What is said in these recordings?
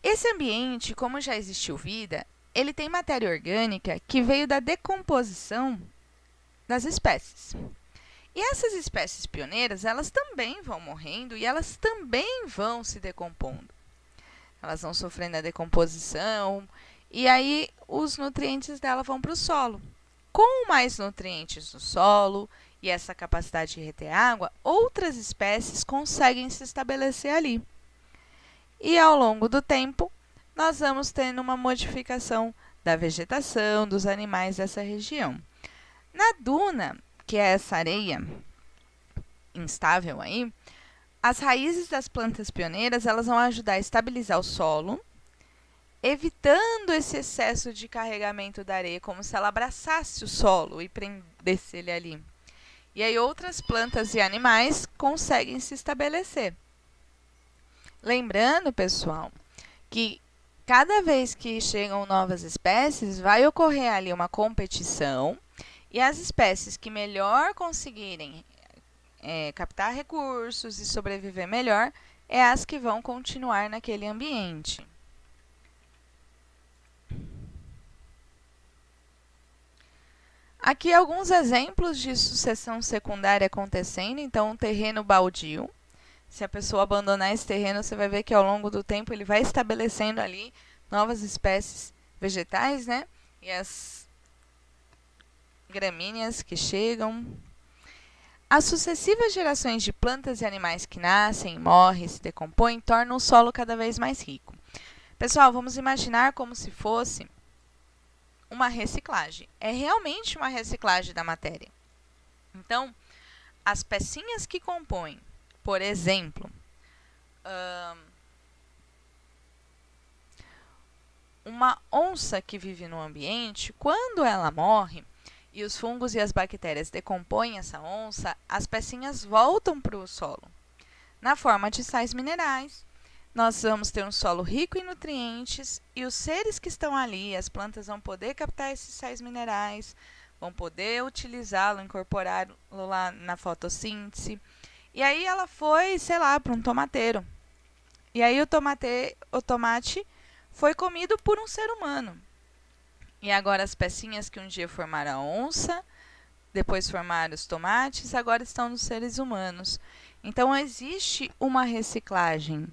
Esse ambiente, como já existiu vida, ele tem matéria orgânica que veio da decomposição das espécies. E essas espécies pioneiras, elas também vão morrendo e elas também vão se decompondo. Elas vão sofrendo a decomposição e aí os nutrientes dela vão para o solo. Com mais nutrientes no solo e essa capacidade de reter água, outras espécies conseguem se estabelecer ali. E ao longo do tempo, nós vamos tendo uma modificação da vegetação, dos animais dessa região. Na duna, que é essa areia instável aí, as raízes das plantas pioneiras elas vão ajudar a estabilizar o solo, evitando esse excesso de carregamento da areia, como se ela abraçasse o solo e prendesse ele ali. E aí outras plantas e animais conseguem se estabelecer. Lembrando, pessoal, que cada vez que chegam novas espécies, vai ocorrer ali uma competição e as espécies que melhor conseguirem captar recursos e sobreviver melhor é as que vão continuar naquele ambiente. Aqui alguns exemplos de sucessão secundária acontecendo. Então, um terreno baldio. Se a pessoa abandonar esse terreno, você vai ver que ao longo do tempo ele vai estabelecendo ali novas espécies vegetais, né? E as gramíneas que chegam. As sucessivas gerações de plantas e animais que nascem, morrem, se decompõem, tornam o solo cada vez mais rico. Pessoal, vamos imaginar como se fosse uma reciclagem. É realmente uma reciclagem da matéria. Então, as pecinhas que compõem, por exemplo, uma onça que vive no ambiente, quando ela morre e os fungos e as bactérias decompõem essa onça, as pecinhas voltam para o solo. Na forma de sais minerais, nós vamos ter um solo rico em nutrientes e os seres que estão ali, as plantas vão poder captar esses sais minerais, vão poder utilizá-lo, incorporá-lo lá na fotossíntese. E aí ela foi, sei lá, para um tomateiro. E aí o tomate foi comido por um ser humano. E agora as pecinhas que um dia formaram a onça, depois formaram os tomates, agora estão nos seres humanos. Então existe uma reciclagem.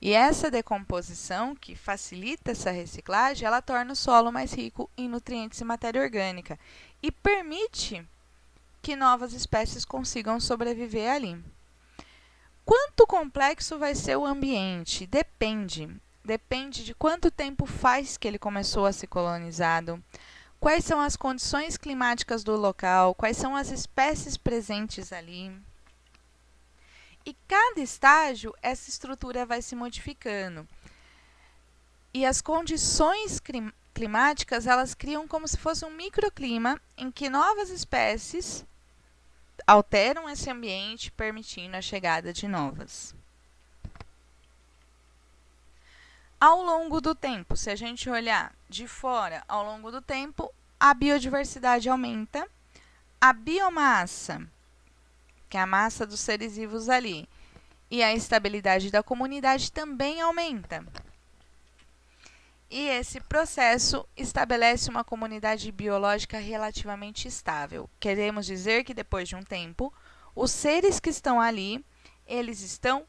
E essa decomposição, que facilita essa reciclagem, ela torna o solo mais rico em nutrientes e matéria orgânica e permite que novas espécies consigam sobreviver ali. Quanto complexo vai ser o ambiente? Depende. Depende de quanto tempo faz que ele começou a ser colonizado, quais são as condições climáticas do local, quais são as espécies presentes ali. E cada estágio, essa estrutura vai se modificando. E as condições climáticas, elas criam como se fosse um microclima em que novas espécies alteram esse ambiente, permitindo a chegada de novas. Ao longo do tempo, se a gente olhar de fora, ao longo do tempo, a biodiversidade aumenta, a biomassa, que é a massa dos seres vivos ali, e a estabilidade da comunidade também aumenta. E esse processo estabelece uma comunidade biológica relativamente estável. Queremos dizer que depois de um tempo, os seres que estão ali, eles estão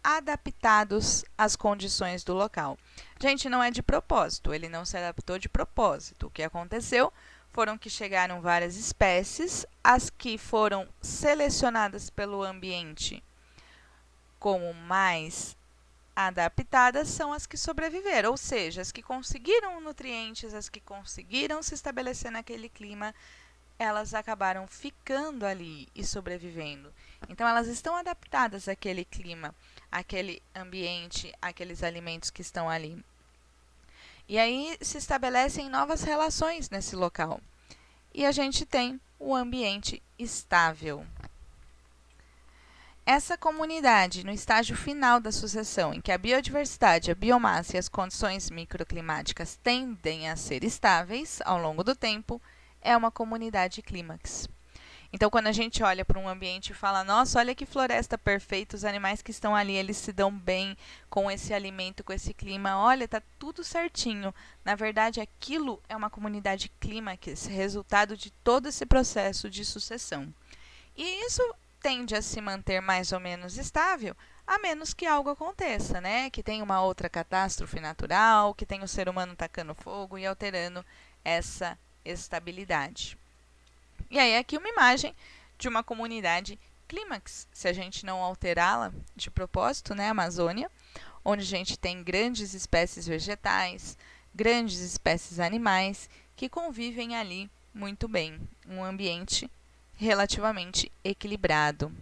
adaptados às condições do local. Gente, não é de propósito, ele não se adaptou de propósito. O que aconteceu foram que chegaram várias espécies, as que foram selecionadas pelo ambiente como mais adaptadas são as que sobreviveram, ou seja, as que conseguiram nutrientes, as que conseguiram se estabelecer naquele clima, elas acabaram ficando ali e sobrevivendo. Então, elas estão adaptadas àquele clima, àquele ambiente, àqueles alimentos que estão ali. E aí se estabelecem novas relações nesse local. E a gente tem o ambiente estável. Essa comunidade, no estágio final da sucessão, em que a biodiversidade, a biomassa e as condições microclimáticas tendem a ser estáveis ao longo do tempo, é uma comunidade clímax. Então, quando a gente olha para um ambiente e fala, nossa, olha que floresta perfeita, os animais que estão ali, eles se dão bem com esse alimento, com esse clima, olha, tá tudo certinho. Na verdade, aquilo é uma comunidade clímax, resultado de todo esse processo de sucessão. E isso tende a se manter mais ou menos estável, a menos que algo aconteça, né? Que tenha uma outra catástrofe natural, que tenha o ser humano tacando fogo e alterando essa estabilidade. E aí aqui uma imagem de uma comunidade clímax, se a gente não alterá-la de propósito, né, Amazônia, onde a gente tem grandes espécies vegetais, grandes espécies animais que convivem ali muito bem, um ambiente relativamente equilibrado.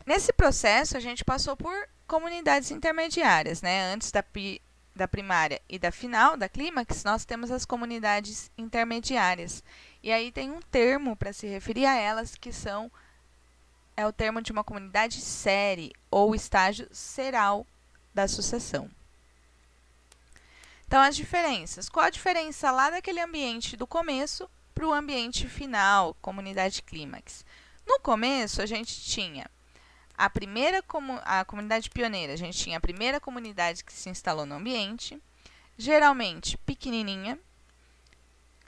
Nesse processo, a gente passou por comunidades intermediárias, né? Antes da primária e da final, da clímax, nós temos as comunidades intermediárias. E aí tem um termo para se referir a elas, que é o termo de uma comunidade série, ou estágio seral da sucessão. Então, as diferenças. Qual a diferença lá daquele ambiente do começo para o ambiente final, comunidade clímax? No começo, a gente tinha a comunidade pioneira, a gente tinha a primeira comunidade que se instalou no ambiente, geralmente pequenininha,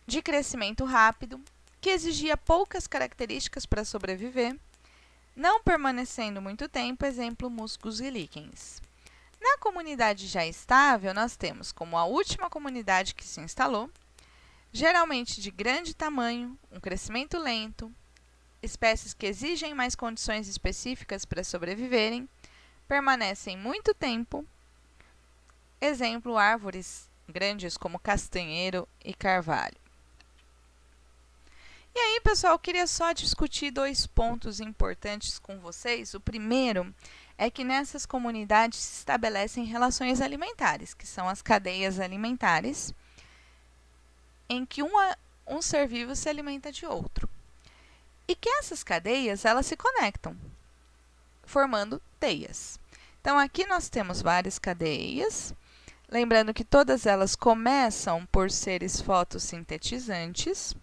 de crescimento rápido, que exigia poucas características para sobreviver, não permanecendo muito tempo, exemplo, musgos e líquens. Na comunidade já estável, nós temos como a última comunidade que se instalou, geralmente de grande tamanho, um crescimento lento, espécies que exigem mais condições específicas para sobreviverem, permanecem muito tempo, exemplo, árvores grandes como castanheiro e carvalho. E aí, pessoal, eu queria só discutir 2 pontos importantes com vocês. O primeiro é que nessas comunidades se estabelecem relações alimentares, que são as cadeias alimentares, em que um ser vivo se alimenta de outro. E que essas cadeias, elas se conectam, formando teias. Então, aqui nós temos várias cadeias, lembrando que todas elas começam por seres fotossintetizantes,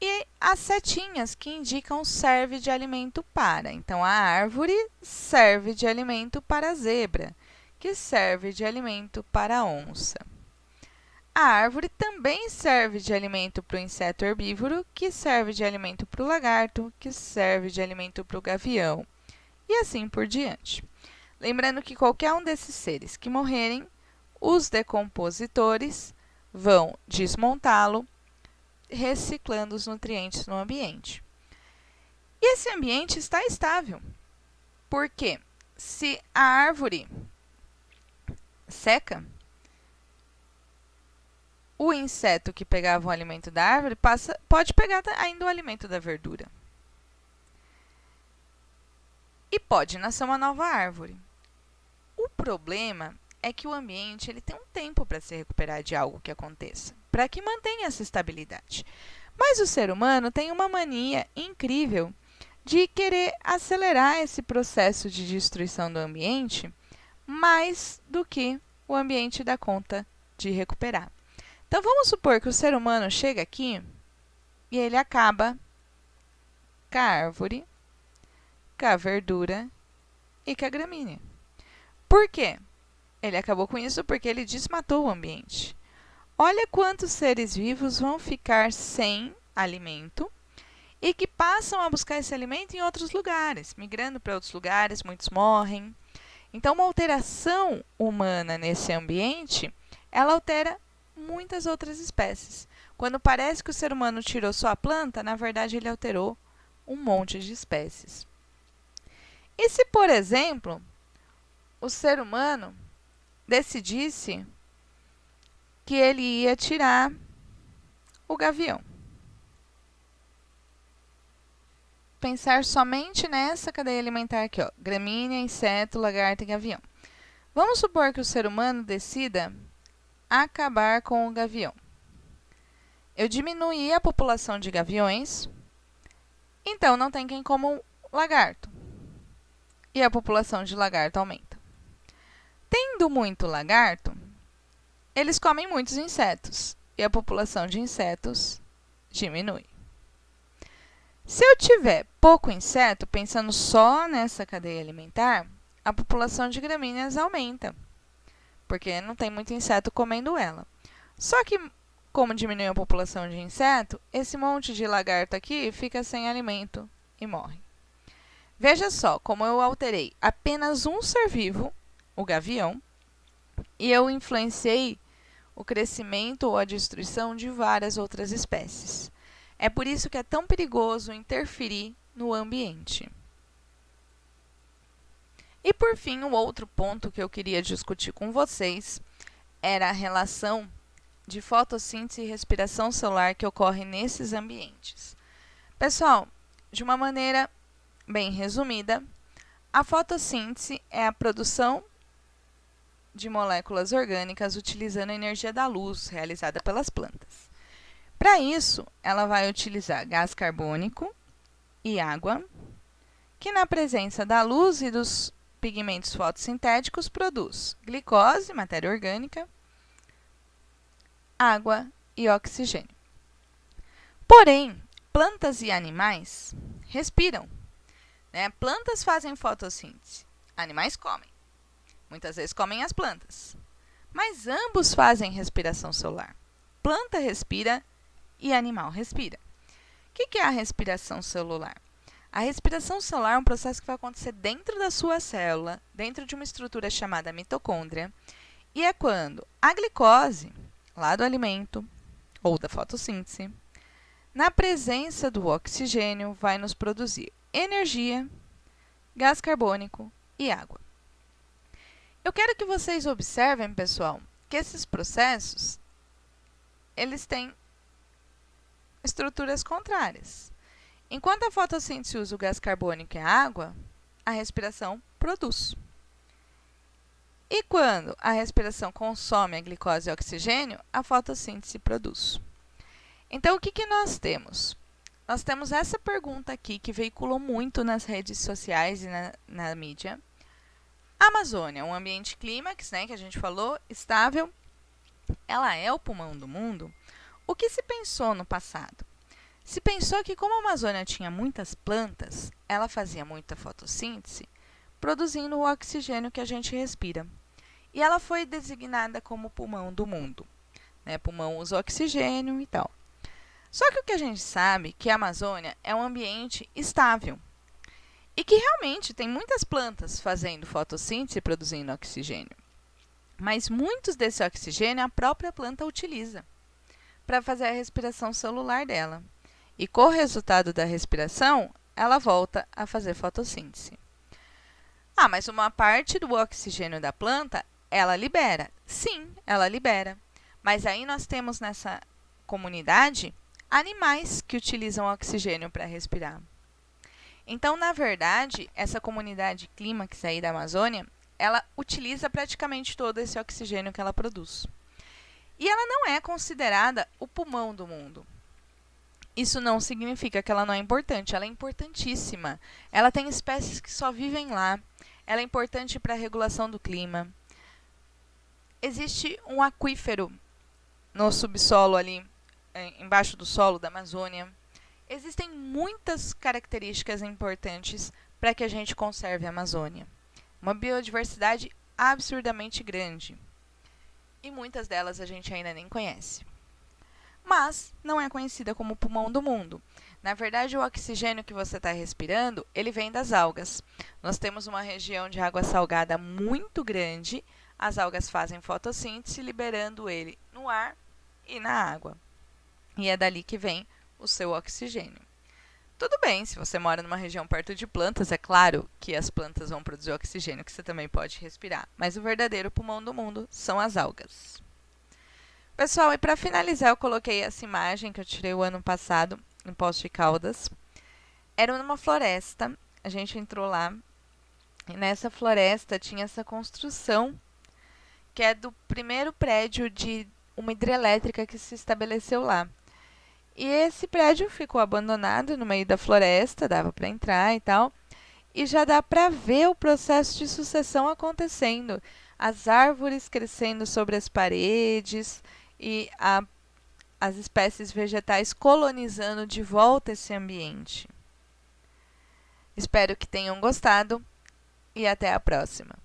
e as setinhas que indicam serve de alimento para. Então, a árvore serve de alimento para a zebra, que serve de alimento para a onça. A árvore também serve de alimento para o inseto herbívoro, que serve de alimento para o lagarto, que serve de alimento para o gavião, e assim por diante. Lembrando que qualquer um desses seres que morrerem, os decompositores vão desmontá-lo, reciclando os nutrientes no ambiente. E esse ambiente está estável, porque se a árvore seca, o inseto que pegava o alimento da árvore pode pegar ainda o alimento da verdura. E pode nascer uma nova árvore. O problema é que o ambiente ele tem um tempo para se recuperar de algo que aconteça, para que mantenha essa estabilidade. Mas o ser humano tem uma mania incrível de querer acelerar esse processo de destruição do ambiente mais do que o ambiente dá conta de recuperar. Então, vamos supor que o ser humano chega aqui e ele acaba com a árvore, com a verdura e com a gramínea. Por quê? Ele acabou com isso porque ele desmatou o ambiente. Olha quantos seres vivos vão ficar sem alimento e que passam a buscar esse alimento em outros lugares, migrando para outros lugares, muitos morrem. Então, uma alteração humana nesse ambiente, ela altera muitas outras espécies. Quando parece que o ser humano tirou só a planta, na verdade ele alterou um monte de espécies. E se, por exemplo, o ser humano decidisse que ele ia tirar o gavião? Pensar somente nessa cadeia alimentar aqui, ó, gramínea, inseto, lagarto e gavião. Vamos supor que o ser humano decida acabar com o gavião. Eu diminuí a população de gaviões, então não tem quem coma o lagarto. E a população de lagarto aumenta. Tendo muito lagarto, eles comem muitos insetos e a população de insetos diminui. Se eu tiver pouco inseto, pensando só nessa cadeia alimentar, a população de gramíneas aumenta, porque não tem muito inseto comendo ela. Só que, como diminui a população de inseto, esse monte de lagarto aqui fica sem alimento e morre. Veja só como eu alterei apenas um ser vivo, o gavião, e eu influenciei o crescimento ou a destruição de várias outras espécies. É por isso que é tão perigoso interferir no ambiente. E por fim, o outro ponto que eu queria discutir com vocês era a relação de fotossíntese e respiração celular que ocorre nesses ambientes. Pessoal, de uma maneira bem resumida, a fotossíntese é a produção de moléculas orgânicas utilizando a energia da luz realizada pelas plantas. Para isso, ela vai utilizar gás carbônico e água, que na presença da luz e dos pigmentos fotossintéticos produz glicose, matéria orgânica, água e oxigênio. Porém, plantas e animais respiram. Plantas fazem fotossíntese, animais comem. Muitas vezes comem as plantas. Mas ambos fazem respiração celular. Planta respira e animal respira. O que é a respiração celular? A respiração celular é um processo que vai acontecer dentro da sua célula, dentro de uma estrutura chamada mitocôndria, e é quando a glicose, lá do alimento, ou da fotossíntese, na presença do oxigênio, vai nos produzir energia, gás carbônico e água. Eu quero que vocês observem, pessoal, que esses processos, eles têm estruturas contrárias. Enquanto a fotossíntese usa o gás carbônico e a água, a respiração produz. E quando a respiração consome a glicose e o oxigênio, a fotossíntese produz. Então, o que nós temos? Nós temos essa pergunta aqui que veiculou muito nas redes sociais e na mídia. A Amazônia, um ambiente clímax, que a gente falou, estável, ela é o pulmão do mundo? O que se pensou no passado? Se pensou que como a Amazônia tinha muitas plantas, ela fazia muita fotossíntese, produzindo o oxigênio que a gente respira. E ela foi designada como pulmão do mundo. Pulmão usa oxigênio e tal. Só que o que a gente sabe é que a Amazônia é um ambiente estável. E que realmente tem muitas plantas fazendo fotossíntese e produzindo oxigênio. Mas muitos desse oxigênio a própria planta utiliza para fazer a respiração celular dela. E com o resultado da respiração, ela volta a fazer fotossíntese. Mas uma parte do oxigênio da planta, ela libera. Sim, ela libera. Mas aí nós temos nessa comunidade animais que utilizam oxigênio para respirar. Então, na verdade, essa comunidade clímax aí da Amazônia, ela utiliza praticamente todo esse oxigênio que ela produz. E ela não é considerada o pulmão do mundo. Isso não significa que ela não é importante, ela é importantíssima. Ela tem espécies que só vivem lá, ela é importante para a regulação do clima. Existe um aquífero no subsolo ali, embaixo do solo da Amazônia. Existem muitas características importantes para que a gente conserve a Amazônia. Uma biodiversidade absurdamente grande. E muitas delas a gente ainda nem conhece. Mas não é conhecida como pulmão do mundo. Na verdade, o oxigênio que você está respirando, ele vem das algas. Nós temos uma região de água salgada muito grande. As algas fazem fotossíntese, liberando ele no ar e na água. E é dali que vem o seu oxigênio. Tudo bem, se você mora numa região perto de plantas, é claro que as plantas vão produzir oxigênio que você também pode respirar. Mas o verdadeiro pulmão do mundo são as algas. Pessoal, e para finalizar, eu coloquei essa imagem que eu tirei o ano passado em Poços de Caldas. Era numa floresta, a gente entrou lá, e nessa floresta tinha essa construção, que é do primeiro prédio de uma hidrelétrica que se estabeleceu lá. E esse prédio ficou abandonado no meio da floresta, dava para entrar e tal, e já dá para ver o processo de sucessão acontecendo. As árvores crescendo sobre as paredes e as espécies vegetais colonizando de volta esse ambiente. Espero que tenham gostado e até a próxima!